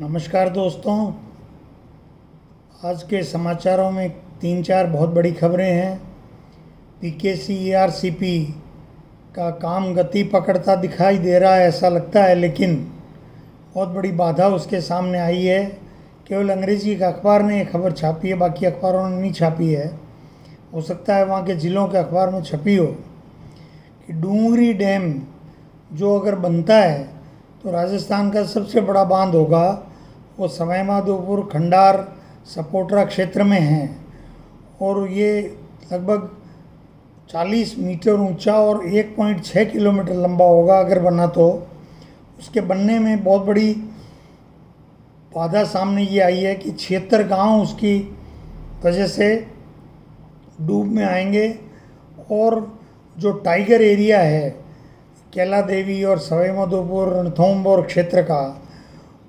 नमस्कार दोस्तों। आज के समाचारों में तीन चार बहुत बड़ी खबरें हैं। पीकेसीईआरसीपी का काम गति पकड़ता दिखाई दे रहा है ऐसा लगता है, लेकिन बहुत बड़ी बाधा उसके सामने आई है। केवल अंग्रेजी का अखबार ने ये खबर छापी है, बाकी अखबारों ने नहीं छापी है। हो सकता है वहाँ के ज़िलों के अखबार में छपी हो कि डूंगरी डैम जो अगर बनता है तो राजस्थान का सबसे बड़ा बांध होगा। वो सवाईमाधोपुर, खंडार, सपोटरा क्षेत्र में है और ये लगभग 40 मीटर ऊंचा और 1.6 किलोमीटर लंबा होगा अगर बना तो। उसके बनने में बहुत बड़ी बाधा सामने ये आई है कि 76 गांव उसकी वजह से डूब में आएंगे और जो टाइगर एरिया है कैला देवी और सवाईमाधोपुर, रणथंभौर क्षेत्र का,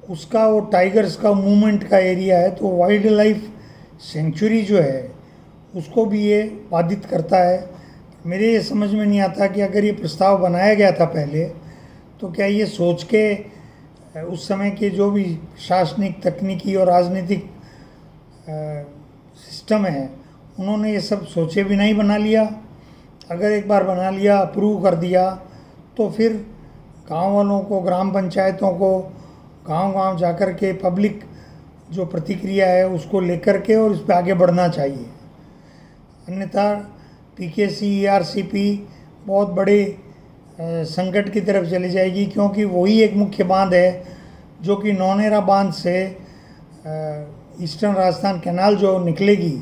उसका वो टाइगर्स का मूवमेंट का एरिया है, तो वाइल्ड लाइफ सेंचुरी जो है उसको भी ये बाधित करता है। मेरे ये समझ में नहीं आता कि अगर ये प्रस्ताव बनाया गया था पहले तो क्या ये सोच के उस समय के जो भी प्रशासनिक, तकनीकी और राजनीतिक सिस्टम है उन्होंने ये सब सोचे भी नहीं बना लिया। अगर एक बार बना लिया, अप्रूव कर दिया, तो फिर गांव वालों को, ग्राम पंचायतों को गांव-गांव जाकर के पब्लिक जो प्रतिक्रिया है उसको लेकर के और इस पर आगे बढ़ना चाहिए। अन्यथा पीकेसीईआरसीपी बहुत बड़े संकट की तरफ चली जाएगी, क्योंकि वही एक मुख्य बांध है जो कि नौनेरा बांध से ईस्टर्न राजस्थान कैनाल जो निकलेगी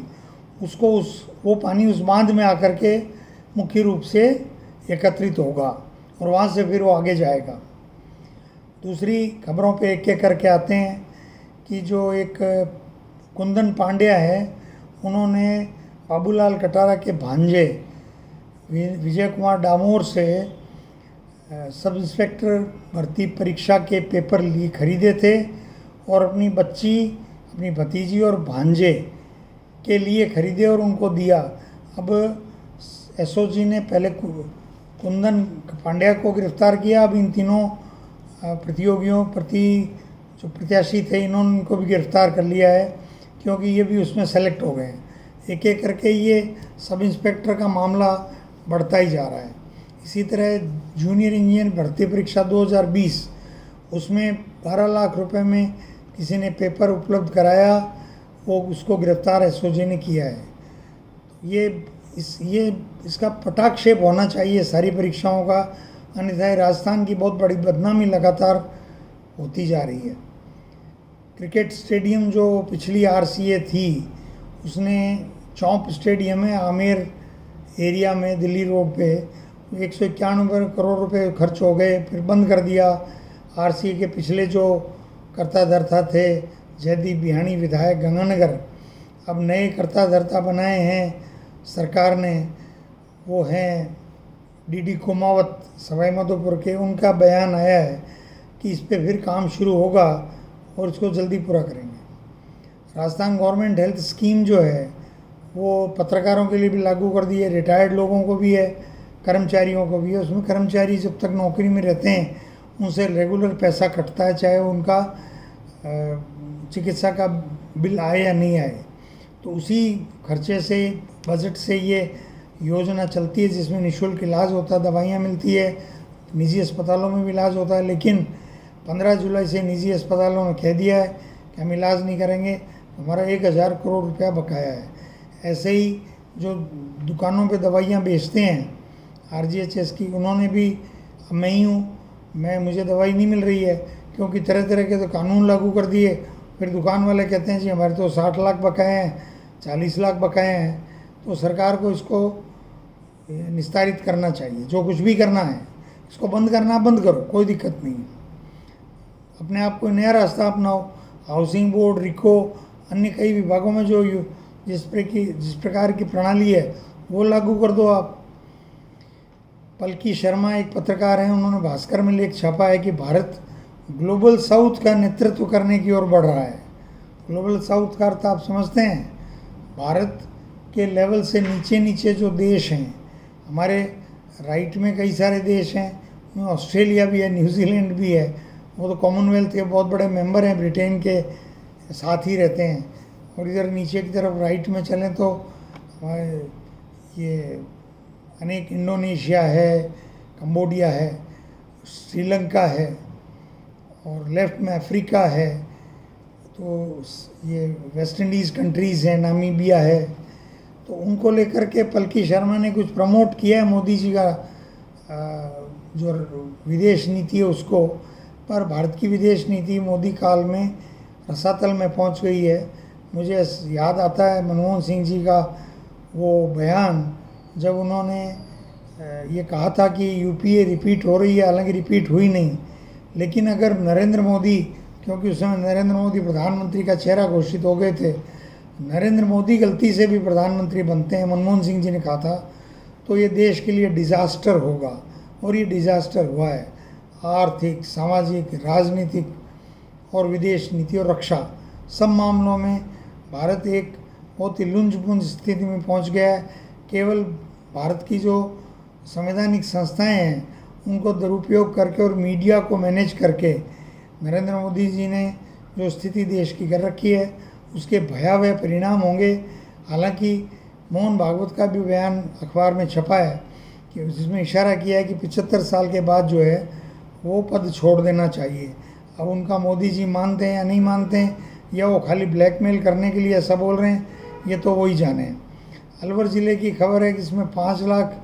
उसको वो पानी उस बांध में आकर के मुख्य रूप से एकत्रित होगा और वहाँ से फिर वो आगे जाएगा। दूसरी खबरों पे एक एक करके आते हैं कि जो एक कुंदन पांड्या है, उन्होंने बाबूलाल कटारा के भांजे विजय कुमार डामोर से सब इंस्पेक्टर भर्ती परीक्षा के पेपर खरीदे थे और अपनी बच्ची, अपनी भतीजी और भांजे के लिए खरीदे और उनको दिया। अब एसओजी ने पहले कुंदन पांड्या को गिरफ्तार किया, अब इन तीनों जो प्रत्याशी थे इनको भी गिरफ्तार कर लिया है, क्योंकि ये भी उसमें सेलेक्ट हो गए। एक एक करके ये सब इंस्पेक्टर का मामला बढ़ता ही जा रहा है। इसी तरह जूनियर इंजीनियर भर्ती परीक्षा 2020, उसमें 12 लाख रुपए में किसी ने पेपर उपलब्ध कराया, वो उसको गिरफ्तार एसओजी ने किया है। इसका पटाक्षेप होना चाहिए सारी परीक्षाओं का, अन्यथा राजस्थान की बहुत बड़ी बदनामी लगातार होती जा रही है। क्रिकेट स्टेडियम जो पिछली आरसीए थी, उसने चौंप स्टेडियम है आमेर एरिया में दिल्ली रोड पे, 191 करोड़ रुपए खर्च हो गए, फिर बंद कर दिया। आरसीए के पिछले जो कर्ता धर्ता थे, जयदीप बिहानी विधायक गंगानगर, अब नए कर्ता धर्ता बनाए हैं सरकार ने, वो हैं डीडी कुमावत सवाईमाधोपुर के। उनका बयान आया है कि इस पे फिर काम शुरू होगा और इसको जल्दी पूरा करेंगे। राजस्थान गवर्नमेंट हेल्थ स्कीम जो है वो पत्रकारों के लिए भी लागू कर दी है, रिटायर्ड लोगों को भी है, कर्मचारियों को भी है। उसमें कर्मचारी जब तक नौकरी में रहते हैं उनसे रेगुलर पैसा कटता है, चाहे उनका चिकित्सा का बिल आए या नहीं आए। तो उसी खर्चे से, बजट से ये योजना चलती है जिसमें निःशुल्क इलाज होता है, दवाइयाँ मिलती है, निजी अस्पतालों में भी इलाज होता है। लेकिन 15 जुलाई से निजी अस्पतालों ने कह दिया है कि हम इलाज नहीं करेंगे, हमारा 1000 करोड़ रुपया बकाया है। ऐसे ही जो दुकानों पे दवाइयाँ बेचते हैं आरजीएचएस की, उन्होंने भी, मैं ही हूँ, मुझे दवाई नहीं मिल रही है, क्योंकि तरह तरह के तो कानून लागू कर दिए। फिर दुकान वाले कहते हैं जी हमारे तो 60 लाख बकाए हैं, 40 लाख बकाए हैं। तो सरकार को इसको निस्तारित करना चाहिए। जो कुछ भी करना है, इसको बंद करना बंद करो, कोई दिक्कत नहीं। अपने आप कोई नया रास्ता अपनाओ। हाउसिंग बोर्ड, रिको, अन्य कई विभागों में जो जिस प्रकार की प्रणाली है वो लागू कर दो आप। पलकी शर्मा एक पत्रकार हैं, उन्होंने भास्कर में लेख छापा है कि भारत ग्लोबल साउथ का नेतृत्व करने की ओर बढ़ रहा है। ग्लोबल साउथ का अर्थ आप समझते हैं? भारत के लेवल से नीचे नीचे जो देश हैं, हमारे राइट में कई सारे देश हैं, ऑस्ट्रेलिया भी है, न्यूजीलैंड भी है, वो तो कॉमनवेल्थ के बहुत बड़े मेंबर हैं, ब्रिटेन के साथ ही रहते हैं। और इधर नीचे की तरफ राइट में चलें तो ये अनेक इंडोनेशिया है, कंबोडिया है, श्रीलंका है, और लेफ्ट में अफ्रीका है, तो ये वेस्ट इंडीज़ कंट्रीज़ हैं, नामीबिया है। तो उनको लेकर के पलकी शर्मा ने कुछ प्रमोट किया है मोदी जी का जो विदेश नीति है उसको, पर भारत की विदेश नीति मोदी काल में रसातल में पहुंच गई है। मुझे याद आता है मनमोहन सिंह जी का वो बयान, जब उन्होंने ये कहा था कि यूपीए रिपीट हो रही है, हालांकि रिपीट हुई नहीं, लेकिन अगर नरेंद्र मोदी, क्योंकि उस समय नरेंद्र मोदी प्रधानमंत्री का चेहरा घोषित हो गए थे, नरेंद्र मोदी गलती से भी प्रधानमंत्री बनते हैं, मनमोहन सिंह जी ने कहा था, तो ये देश के लिए डिज़ास्टर होगा। और ये डिज़ास्टर हुआ है। आर्थिक, सामाजिक, राजनीतिक और विदेश नीति और रक्षा सब मामलों में भारत एक बहुत ही लुंज-पुंज स्थिति में पहुंच गया है। केवल भारत की जो संवैधानिक संस्थाएं हैं उनको दुरुपयोग करके और मीडिया को मैनेज करके नरेंद्र मोदी जी ने जो स्थिति देश की कर रखी है, उसके भयावह परिणाम होंगे। हालांकि मोहन भागवत का भी बयान अखबार में छपा है कि जिसमें इशारा किया है कि 75 साल के बाद जो है वो पद छोड़ देना चाहिए। अब उनका मोदी जी मानते हैं या नहीं मानते हैं, या वो खाली ब्लैकमेल करने के लिए ऐसा बोल रहे हैं, ये तो वही जाने। अलवर ज़िले की खबर है कि इसमें 5 लाख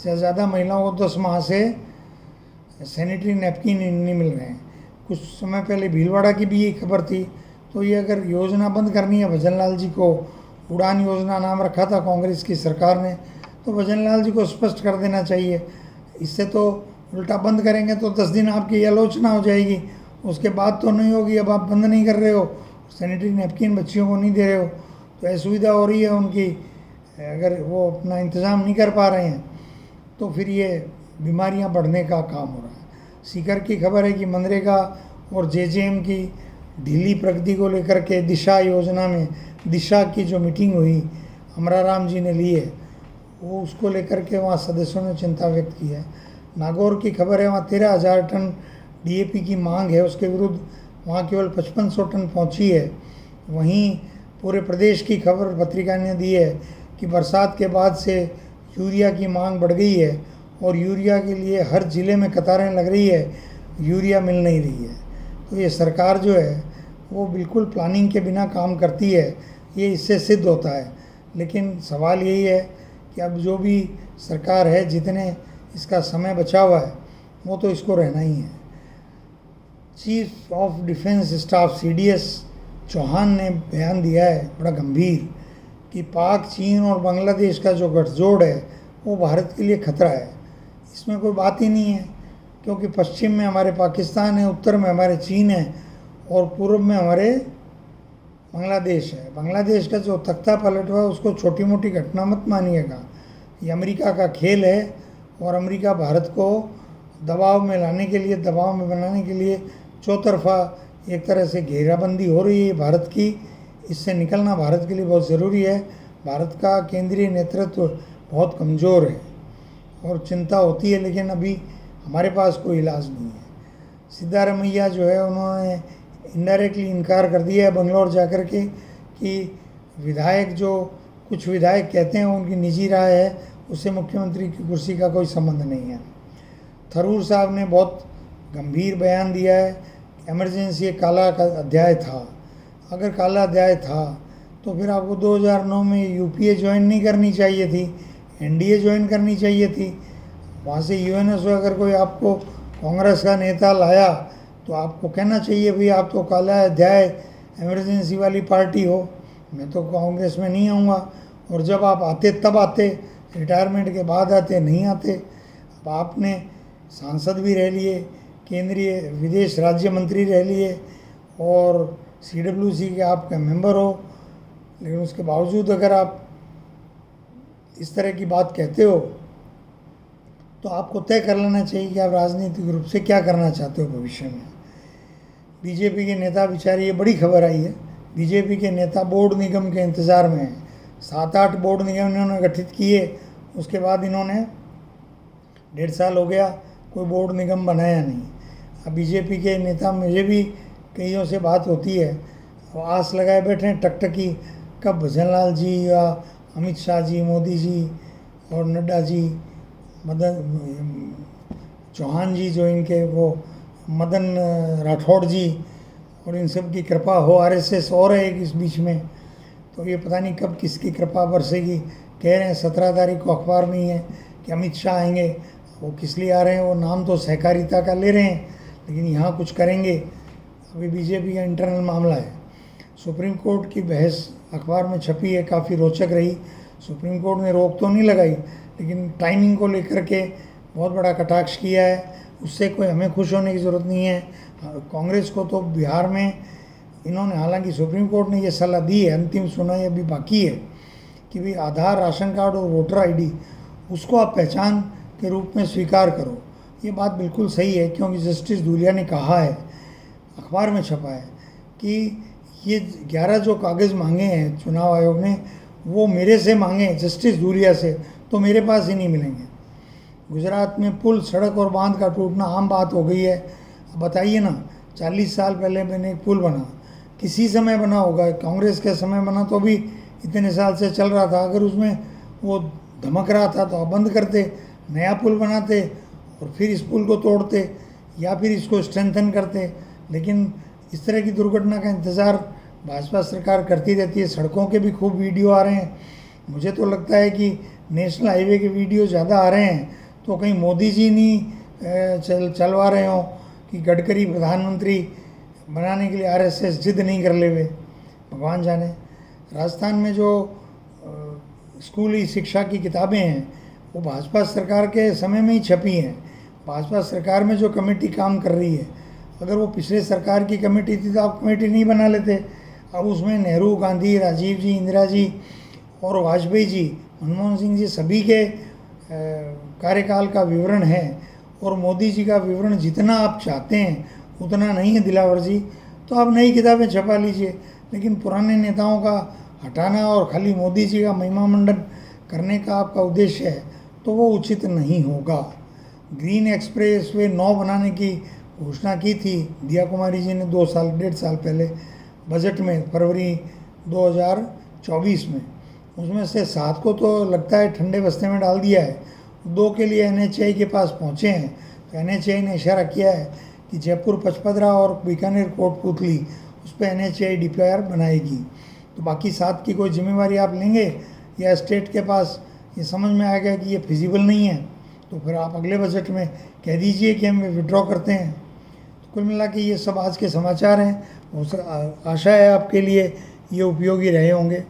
से ज़्यादा महिलाओं को 10 माह से सैनिटरी नैपकिन नहीं मिल रहे हैं। कुछ समय पहले भीलवाड़ा की भी ये खबर थी। तो ये अगर योजना बंद करनी है, भजन लाल जी को उड़ान योजना नाम रखा था कांग्रेस की सरकार ने, तो भजन लाल जी को स्पष्ट कर देना चाहिए। इससे तो उल्टा बंद करेंगे तो 10 दिन आपकी आलोचना हो जाएगी, उसके बाद तो नहीं होगी। अब आप बंद नहीं कर रहे हो, सैनिटरी नैपकिन बच्चियों को नहीं दे रहे हो, तो असुविधा हो रही है उनकी, अगर वो अपना इंतज़ाम नहीं कर पा रहे हैं तो फिर ये बीमारियां बढ़ने का काम हो रहा है। सीकर की खबर है कि मनरेगा और जेजेएम की ढीली प्रगति को लेकर के दिशा योजना में दिशा की जो मीटिंग हुई अमराराम जी ने ली है, वो उसको लेकर के वहाँ सदस्यों ने चिंता व्यक्त की है। नागौर की खबर है, वहाँ 13,000 टन डीएपी की मांग है, उसके विरुद्ध वहाँ केवल 5500 टन पहुँची है। वहीं पूरे प्रदेश की खबर पत्रिका ने दी है कि बरसात के बाद से यूरिया की मांग बढ़ गई है और यूरिया के लिए हर ज़िले में कतारें लग रही है, यूरिया मिल नहीं रही है। तो ये सरकार जो है वो बिल्कुल प्लानिंग के बिना काम करती है, ये इससे सिद्ध होता है। लेकिन सवाल यही है कि अब जो भी सरकार है, जितने इसका समय बचा हुआ है वो तो इसको रहना ही है। Chief of defence staff CDS Chauhan ने बयान दिया है बड़ा गंभीर कि पाक, चीन और बांग्लादेश का जो गठजोड़ है वो भारत के लिए खतरा है। इसमें कोई बात ही नहीं है, क्योंकि पश्चिम में हमारे पाकिस्तान है, उत्तर में हमारे चीन है और पूर्व में हमारे बांग्लादेश है। बांग्लादेश का जो तख्ता पलट हुआ है उसको छोटी मोटी घटना मत मानिएगा, ये अमेरिका का खेल है और अमेरिका भारत को दबाव में लाने के लिए, दबाव में बनाने के लिए चौतरफा एक तरह से घेराबंदी हो रही है भारत की। इससे निकलना भारत के लिए बहुत ज़रूरी है। भारत का केंद्रीय नेतृत्व बहुत कमज़ोर है और चिंता होती है, लेकिन अभी हमारे पास कोई इलाज नहीं है। सिद्धारमैया जो है उन्होंने इनडायरेक्टली इनकार कर दिया है बंगलौर जाकर के कि विधायक, जो कुछ विधायक कहते हैं उनकी निजी राय है, उससे मुख्यमंत्री की कुर्सी का कोई संबंध नहीं है। थरूर साहब ने बहुत गंभीर बयान दिया है कि इमरजेंसी एक काला का अध्याय था। अगर काला अध्याय था तो फिर आपको 2009 में यूपीए ज्वाइन नहीं करनी चाहिए थी, एनडीए ज्वाइन करनी चाहिए थी। वहाँ से यूएनएसओ अगर कोई आपको कांग्रेस का नेता लाया तो आपको कहना चाहिए भाई आप तो काला अध्याय इमरजेंसी वाली पार्टी हो, मैं तो कांग्रेस में नहीं आऊँगा। और जब आप आते तब आते, रिटायरमेंट के बाद आते, नहीं आते। अब आपने सांसद भी रह लिए, केंद्रीय विदेश राज्य मंत्री रह लिए और सीडब्ल्यूसी के आपका मेंबर हो, लेकिन उसके बावजूद अगर आप इस तरह की बात कहते हो तो आपको तय कर लेना चाहिए कि आप राजनीतिक रूप से क्या करना चाहते हो भविष्य में। बीजेपी के नेता बेचारे, ये बड़ी खबर आई है, बीजेपी के नेता बोर्ड निगम के इंतज़ार में हैं। 7-8 बोर्ड निगम इन्होंने गठित किए, उसके बाद इन्होंने 1.5 साल हो गया कोई बोर्ड निगम बनाया नहीं। अब बीजेपी के नेता, मुझे भी कईयों से बात होती है, अब आस लगाए बैठे हैं टकटकी, कब भजनलाल जी या अमित शाह जी, मोदी जी और नड्डा जी, मदन चौहान जी जो इनके वो मदन राठौड़ जी, और इन सब की कृपा हो, आरएसएस और है एक इस बीच में, तो ये पता नहीं कब किसकी कृपा बरसेगी। कह रहे हैं 17 तारीख को अखबार में ही है कि अमित शाह आएंगे, वो किस लिए आ रहे हैं, वो नाम तो सहकारिता का ले रहे हैं लेकिन यहाँ कुछ करेंगे, अभी बीजेपी का इंटरनल मामला है। सुप्रीम कोर्ट की बहस अखबार में छपी है, काफ़ी रोचक रही। सुप्रीम कोर्ट ने रोक तो नहीं लगाई लेकिन टाइमिंग को लेकर के बहुत बड़ा कटाक्ष किया है, उससे कोई हमें खुश होने की ज़रूरत नहीं है। कांग्रेस को तो बिहार में इन्होंने, हालांकि सुप्रीम कोर्ट ने ये सलाह दी है, अंतिम सुनवाई अभी बाकी है, कि भाई आधार, राशन कार्ड और वोटर आईडी उसको आप पहचान के रूप में स्वीकार करो। ये बात बिल्कुल सही है, क्योंकि जस्टिस धूलिया ने कहा है, अखबार में छपा है, कि ये 11 जो कागज़ मांगे हैं चुनाव आयोग ने, वो मेरे से मांगे जस्टिस धूलिया से, तो मेरे पास ही नहीं मिलेंगे। गुजरात में पुल, सड़क और बांध का टूटना आम बात हो गई है। अब बताइए ना, 40 साल पहले मैंने एक पुल बना, किसी समय बना होगा, कांग्रेस के समय बना तो भी इतने साल से चल रहा था, अगर उसमें वो धमक रहा था तो आप बंद करते, नया पुल बनाते और फिर इस पुल को तोड़ते या फिर इसको स्ट्रेंथन करते। लेकिन इस तरह की दुर्घटना का इंतज़ार भाजपा सरकार करती रहती है। सड़कों के भी खूब वीडियो आ रहे हैं, मुझे तो लगता है कि नेशनल हाईवे के वीडियो ज़्यादा आ रहे हैं, तो कहीं मोदी जी नहीं चलवा रहे हों कि गडकरी प्रधानमंत्री बनाने के लिए आरएसएस जिद नहीं कर ले, वे भगवान जाने। राजस्थान में जो स्कूली शिक्षा की किताबें हैं वो भाजपा सरकार के समय में ही छपी हैं। भाजपा सरकार में जो कमेटी काम कर रही है, अगर वो पिछले सरकार की कमेटी थी तो आप कमेटी नहीं बना लेते। अब उसमें नेहरू, गांधी, राजीव जी, इंदिरा जी और वाजपेयी जी, मनमोहन सिंह जी, सभी के कार्यकाल का विवरण है, और मोदी जी का विवरण जितना आप चाहते हैं उतना नहीं है दिलावर जी, तो आप नई किताबें छपा लीजिए। लेकिन पुराने नेताओं का हटाना और खाली मोदी जी का महिमा मंडन करने का आपका उद्देश्य है तो वो उचित नहीं होगा। ग्रीन एक्सप्रेस वे 9 बनाने की घोषणा की थी दिया कुमारी जी ने 1.5 साल पहले बजट में, फरवरी 2024 में। उसमें से 7 को तो लगता है ठंडे बस्ते में डाल दिया है, 2 के लिए एनएचएआई के पास पहुँचे हैं। तो एनएचएआई ने इशारा किया है कि जयपुर, पचपदरा और बीकानेर, कोटपुतली, उस पर एनएचएआई डीपीआर बनाएगी। तो बाकी 7 की कोई जिम्मेवारी आप लेंगे या स्टेट के पास ये समझ में आ गया कि ये फिजिबल नहीं है, तो फिर आप अगले बजट में कह दीजिए कि हम विड्रॉ करते हैं। तो कुल मिला के ये सब आज के समाचार हैं। आशा है आपके लिए ये उपयोगी रहे होंगे।